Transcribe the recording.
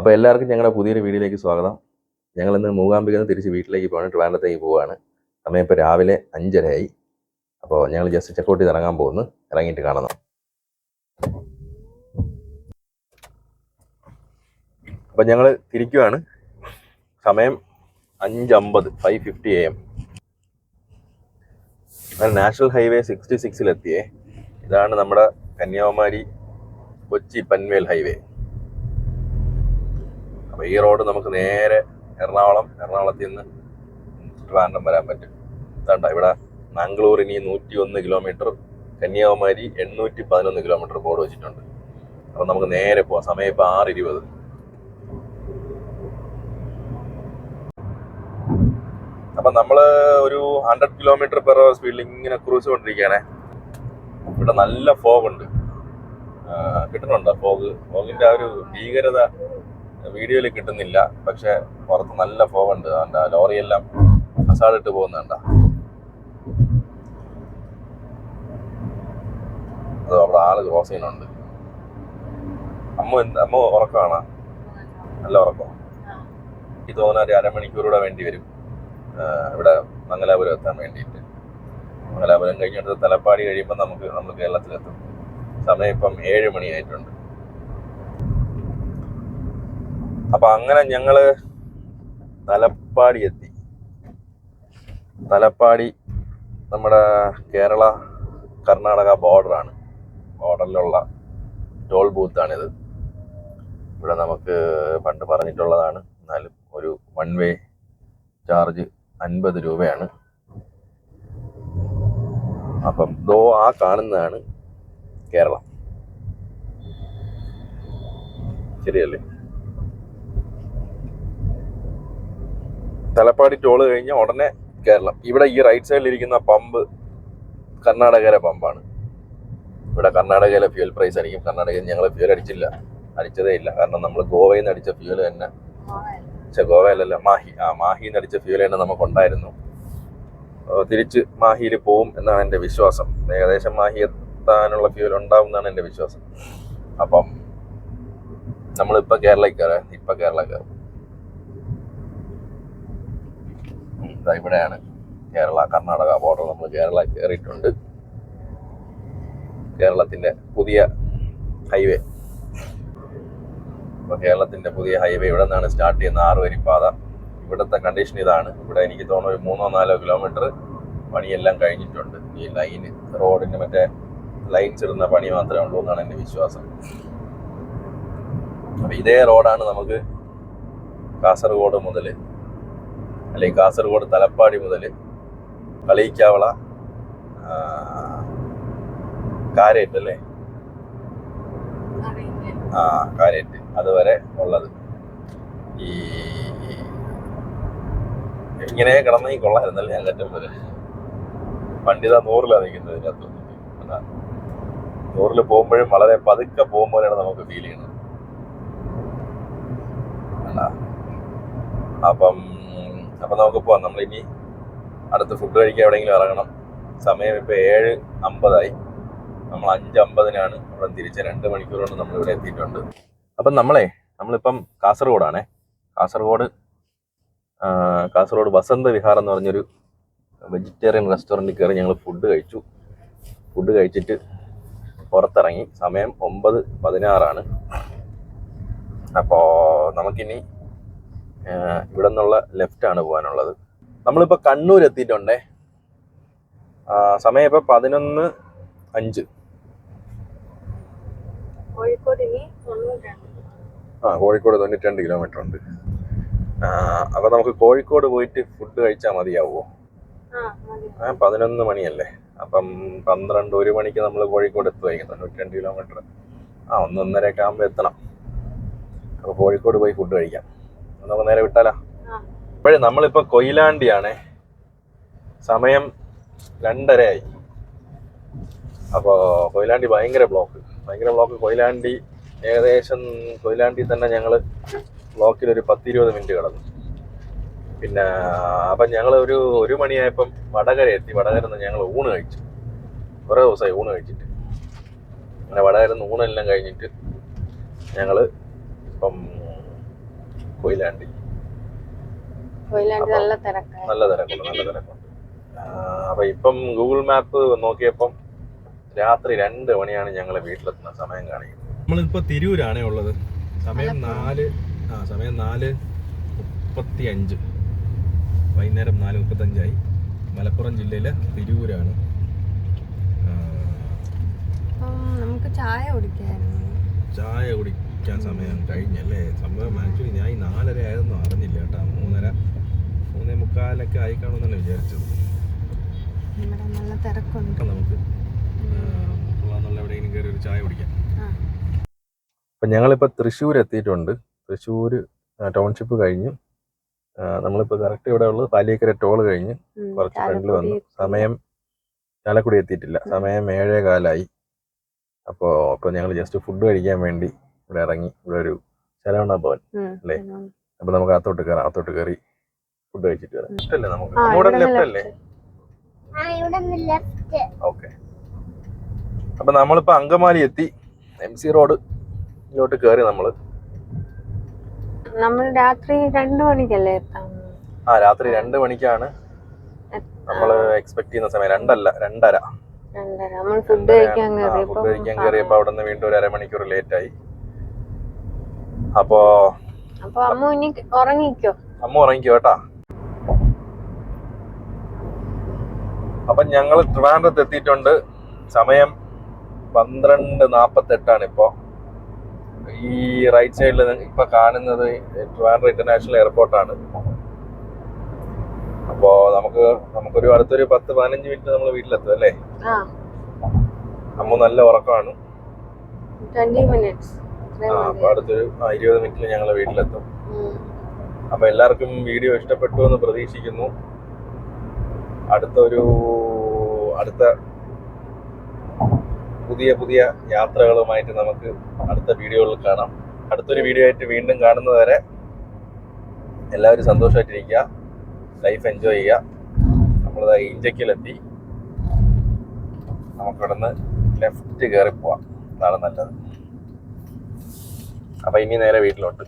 അപ്പോൾ എല്ലാവർക്കും ഞങ്ങളുടെ പുതിയൊരു വീഡിയോയിലേക്ക് സ്വാഗതം. ഞങ്ങളിന്ന് മൂകാംബികയിൽ നിന്ന് തിരിച്ച് വീട്ടിലേക്ക് പോകാൻ ട്രിവാൻഡ്രത്തേക്ക് പോവുകയാണ്. സമയം ഇപ്പോൾ രാവിലെ 5:30 അപ്പോൾ ഞങ്ങൾ ജസ്റ്റ് ചെക്കൗട്ട് ചെയ്ത് ഇറങ്ങാൻ പോകുന്നു. ഇറങ്ങിയിട്ട് കാണണം. അപ്പോൾ ഞങ്ങൾ തിരിക്കുകയാണ്. സമയം 5:50 AM. National highway 66-ലെത്തിയേ. ഇതാണ് നമ്മുടെ കന്യാകുമാരി കൊച്ചി പൻവേൽ ഹൈവേ. അപ്പോൾ ഈ റോഡ് നമുക്ക് നേരെ എറണാകുളത്തിൽ നിന്ന് ട്രിവാൻഡ്രം വരാൻ പറ്റും. ഇതാണ്ട ഇവിടെ മാംഗ്ലൂരിന് 101 കിലോമീറ്റർ, കന്യാകുമാരി 811 കിലോമീറ്റർ ബോർഡ് വെച്ചിട്ടുണ്ട്. അപ്പോൾ നമുക്ക് നേരെ പോവാം. സമയം ഇപ്പോൾ 6:20. അപ്പം നമ്മൾ ഒരു 100 km/h സ്പീഡിൽ ഇങ്ങനെ ക്രൂസ് കൊണ്ടിരിക്കുകയാണേ. ഇവിടെ നല്ല ഫോഗ് ഉണ്ട്. കിട്ടുന്നുണ്ടോ ഫോഗിൻ്റെ ആ ഒരു ഭീകരത വീഡിയോയിൽ കിട്ടുന്നില്ല. പക്ഷെ പുറത്ത് നല്ല ഫോഗ് ഉണ്ട്. എന്താ ലോറിയെല്ലാം അസാഡിട്ട് പോകുന്നുണ്ട. അത് അവിടെ ആള് ക്രോസ് ചെയ്യുന്നുണ്ട്. അമ്മ ഉറക്കമാണ്, നല്ല ഉറക്കം. എനിക്ക് തോന്നുന്ന ഒരു അരമണിക്കൂറൂടെ വേണ്ടി വരും ഇവിടെ മംഗലാപുരം എത്താൻ വേണ്ടിയിട്ട്. മംഗലാപുരം കഴിഞ്ഞിട്ട് തലപ്പാടി കഴിയുമ്പോൾ നമ്മൾ കേരളത്തിലെത്തും. സമയം ഇപ്പം 7 മണിയായിട്ടുണ്ട്. അപ്പൊ അങ്ങനെ ഞങ്ങള് തലപ്പാടി എത്തി. തലപ്പാടി നമ്മുടെ കേരള കർണാടക ബോർഡറാണ്. ബോർഡറിലുള്ള ടോൾ ബൂത്താണിത്. ഇവിടെ നമുക്ക് പണ്ട് പറഞ്ഞിട്ടുള്ളതാണ്. എന്നാലും ഒരു 1 വേ ചാർജ് 50 രൂപയാണ്. അപ്പം ആ കാണുന്നതാണ് കേരളം. ശരിയല്ലേ? തലപ്പാടി ടോള് കഴിഞ്ഞാൽ ഉടനെ കേരളം. ഇവിടെ ഈ റൈറ്റ് സൈഡിൽ ഇരിക്കുന്ന പമ്പ് കർണാടകയിലെ പമ്പാണ്. ഇവിടെ കർണാടകയിലെ ഫ്യൂൽ പ്രൈസ് ആയിരിക്കും. കർണാടകയിൽ ഞങ്ങൾ ഫ്യൂൽ അടിച്ചതേ ഇല്ല. കാരണം നമ്മൾ ഗോവയിൽ നിന്ന് അടിച്ച ഫ്യൂൽ തന്നെ, ഗോവയിലല്ല, മാഹിയിൽ നിന്ന് അടിച്ച ഫ്യൂൽ തന്നെ നമുക്കുണ്ടായിരുന്നു. തിരിച്ച് മാഹിയിൽ പോവും എന്നാണ് എൻ്റെ വിശ്വാസം. ഏകദേശം മാഹി എത്താനുള്ള ഫ്യൂൽ ഉണ്ടാവും എന്നാണ് എൻ്റെ വിശ്വാസം. അപ്പം നമ്മളിപ്പോൾ കേരളയിൽ കയറും. ഇവിടെയാണ് കേരള കർണാടക ബോർഡർ. നമ്മൾ കേരള കയറിയിട്ടുണ്ട്. കേരളത്തിന്റെ പുതിയ ഹൈവേ. അപ്പോൾ കേരളത്തിന്റെ പുതിയ ഹൈവേ ഇവിടെ നിന്നാണ് സ്റ്റാർട്ട് ചെയ്യുന്ന 6 വരിപ്പാത. ഇവിടുത്തെ കണ്ടീഷൻ ഇതാണ്. ഇവിടെ എനിക്ക് തോന്നുന്നു ഒരു 3-4 കിലോമീറ്റർ പണിയെല്ലാം കഴിഞ്ഞിട്ടുണ്ട്. ഈ റോഡിന് മറ്റേ ലൈൻസ് ഇടുന്ന പണി മാത്രമേ ഉള്ളൂ എന്നാണ് എൻ്റെ വിശ്വാസം. അപ്പം ഇതേ റോഡാണ് നമുക്ക് കാസർഗോഡ് മുതൽ, അല്ലെങ്കിൽ കാസർഗോഡ് തലപ്പാടി മുതൽ കളിയിക്കാവള, കാരേറ്റ് അല്ലേ, കാരേറ്റ് അതുവരെ ഉള്ളത്. ഈ ഇങ്ങനെ കിടന്നെങ്കിൽ കൊള്ളായിരുന്നല്ലേ ഞാൻ കറ്റം പോലെ. പണ്ടിതാ 100-ലാണ് നിൽക്കുന്നത്. ഇതിനകത്ത് 100-ൽ പോകുമ്പോഴും വളരെ പതുക്കെ പോകുമ്പോഴാണ് നമുക്ക് ഫീൽ ചെയ്യുന്നത്. അപ്പം നമുക്ക് പോവാം. നമ്മളിനി അടുത്ത് ഫുഡ് കഴിക്കാൻ എവിടെയെങ്കിലും ഇറങ്ങണം. സമയം ഇപ്പോൾ 7:50. നമ്മൾ 5:50-നാണ് ഇവിടെ തിരിച്ച് 2 മണിക്കൂർ കൊണ്ട് നമ്മളിവിടെ എത്തിയിട്ടുണ്ട്. അപ്പം നമ്മളിപ്പം കാസർഗോഡാണേ. കാസർഗോഡ് വസന്ത വിഹാർ എന്ന് പറഞ്ഞൊരു വെജിറ്റേറിയൻ റെസ്റ്റോറൻറ്റിൽ കയറി ഞങ്ങൾ ഫുഡ് കഴിച്ചിട്ട് പുറത്തിറങ്ങി. സമയം 9:16. അപ്പോൾ നമുക്കിനി ഇവിടെ നിന്നുള്ള ലെഫ്റ്റാണ് പോകാനുള്ളത്. നമ്മളിപ്പോൾ കണ്ണൂർ എത്തിയിട്ടുണ്ടേ. സമയം ഇപ്പോൾ 11:05. കോഴിക്കോട് 92 കിലോമീറ്റർ ഉണ്ട്. അപ്പോൾ നമുക്ക് കോഴിക്കോട് പോയിട്ട് ഫുഡ് കഴിച്ചാൽ മതിയാവുമോ? 11 മണിയല്ലേ. അപ്പം 1 മണിക്ക് നമ്മൾ കോഴിക്കോട് എത്തുമായിരിക്കും. 92 കിലോമീറ്റർ 1-1:30 ആകുമ്പോൾ എത്തണം. അപ്പോൾ കോഴിക്കോട് പോയി ഫുഡ് കഴിക്കാം. നമുക്ക് നേരെ വിട്ടാലോ? ഇപ്പോഴേ നമ്മളിപ്പോൾ കൊയിലാണ്ടിയാണേ. സമയം 2:30. അപ്പോൾ കൊയിലാണ്ടി ഭയങ്കര ബ്ലോക്ക്. കൊയിലാണ്ടി കൊയിലാണ്ടി തന്നെ ഞങ്ങൾ ബ്ലോക്കിൽ ഒരു 10-20 മിനിറ്റ് കിടന്നു. പിന്നെ അപ്പം ഞങ്ങൾ ഒരു 1 മണിയായപ്പം വടകര എത്തി. വടകര നിന്ന് ഞങ്ങൾ ഊണ് കഴിച്ചു. കുറേ ദിവസമായി ഊണ് കഴിച്ചിട്ട്. അങ്ങനെ വടകര നിന്ന് ഊണെല്ലാം കഴിഞ്ഞിട്ട് ഞങ്ങൾ ഇപ്പം കൊയിലാണ്ടി നല്ല തിരക്കുണ്ട്. അപ്പൊ ഇപ്പം ഗൂഗിൾ മാപ്പ് നോക്കിയപ്പം രാത്രി 2 മണിയാണ് ഞങ്ങൾ വീട്ടിലെത്തുന്ന സമയം കാണിക്കുന്നത്. നമ്മളിപ്പോ തിരൂരാണേ ഉള്ളത്. സമയം 4:35, വൈകുന്നേരം 4:35 മലപ്പുറം ജില്ലയിലെ തിരൂരാണ്. നമുക്ക് ചായ കുടിക്കാൻ സമയം കഴിഞ്ഞല്ലേ. സംഭവം ആക്ച്വലി ഞാൻ 4:30 ആയതൊന്നും അറിഞ്ഞില്ല കേട്ടോ. 3:45 ആയി കാണുമെന്നാണ് വിചാരിച്ചത്. നല്ല തിരക്കുണ്ട്. നമുക്ക് എവിടെയെങ്കിലും കയറി ഒരു ചായ കുടിക്കാം. അപ്പം ഞങ്ങളിപ്പോൾ തൃശ്ശൂർ എത്തിയിട്ടുണ്ട്. തൃശ്ശൂർ ടൗൺഷിപ്പ് കഴിഞ്ഞ് നമ്മളിപ്പോൾ കറക്റ്റ് ഇവിടെ ഉള്ളത് പാലിയേക്കര ടോൾ കഴിഞ്ഞ് കുറച്ച് ഫ്രണ്ടിൽ വന്നു. സമയം ചാലക്കുടി എത്തിയിട്ടില്ല. സമയം 7:15. അപ്പോൾ ഞങ്ങൾ ജസ്റ്റ് ഫുഡ് കഴിക്കാൻ വേണ്ടി ഇവിടെ ഇറങ്ങി. ഇവിടെ ഒരു ശരവണ ഭവൻ അല്ലേ, അപ്പോൾ നമുക്ക് അകത്തോട്ട് കയറി ഫുഡ് കഴിച്ചിട്ട് വരാം. ഇഷ്ടല്ലേ നമുക്ക്? ഇവിടെ ലെഫ്റ്റ് അല്ലേ? ഓക്കെ. അപ്പം നമ്മളിപ്പോൾ അങ്കമാലി എത്തി. MC റോഡ് ഇങ്ങോട്ട് കയറി. നമ്മൾ രാത്രി 2 മണിക്കല്ലേ എത്താം? രാത്രി 2 മണിക്കാണ് നമ്മൾ എക്സ്പെക്ട് ചെയ്യുന്ന സമയം. 2:30. ഫുഡ് കഴിക്കാൻ കയറിയപ്പോ അവിടെ നിന്ന് വീണ്ടും ഒരു അരമണിക്കൂർ ലേറ്റ് ആയി. അപ്പൊ അമ്മ ഉറങ്ങിക്കോ കേട്ടാ. അപ്പൊ ഞങ്ങള് ട്രിവാൻഡ്രത്ത് എത്തിയിട്ടുണ്ട്. സമയം 12:48 ഇപ്പോ. ഈ റൈറ്റ് സൈഡിൽ ഇപ്പൊ കാണുന്നത് ട്രിവാൻഡ്രം ഇന്റർനാഷണൽ എയർപോർട്ടാണ്. അപ്പോ നമുക്കൊരു അടുത്തൊരു 10-15 മിനിറ്റ് നമ്മൾ വീട്ടിലെത്തും അല്ലേ? അമ്മ നല്ല ഉറക്കമാണ്. 20 മിനിറ്റ്സ്. അപ്പൊ അടുത്തൊരു 20 മിനിറ്റിൽ ഞങ്ങൾ വീട്ടിലെത്തും. അപ്പൊ എല്ലാവർക്കും വീഡിയോ ഇഷ്ടപ്പെട്ടു എന്ന് പ്രതീക്ഷിക്കുന്നു. അടുത്ത പുതിയ യാത്രകളുമായിട്ട് നമുക്ക് അടുത്ത വീഡിയോകളിൽ കാണാം. അടുത്തൊരു വീഡിയോ ആയിട്ട് വീണ്ടും കാണുന്നതുവരെ എല്ലാവരും സന്തോഷമായിട്ടിരിക്കുക, ലൈഫ് എൻജോയ് ചെയ്യുക. നമ്മളിതാ ഇഞ്ചക്കിലെത്തി. നമുക്കിവിടെ നിന്ന് ലെഫ്റ്റ് കയറി പോവാം. അതാണ് നല്ലത്. അപ്പം ഇനി നേരെ വീട്ടിലോട്ട്.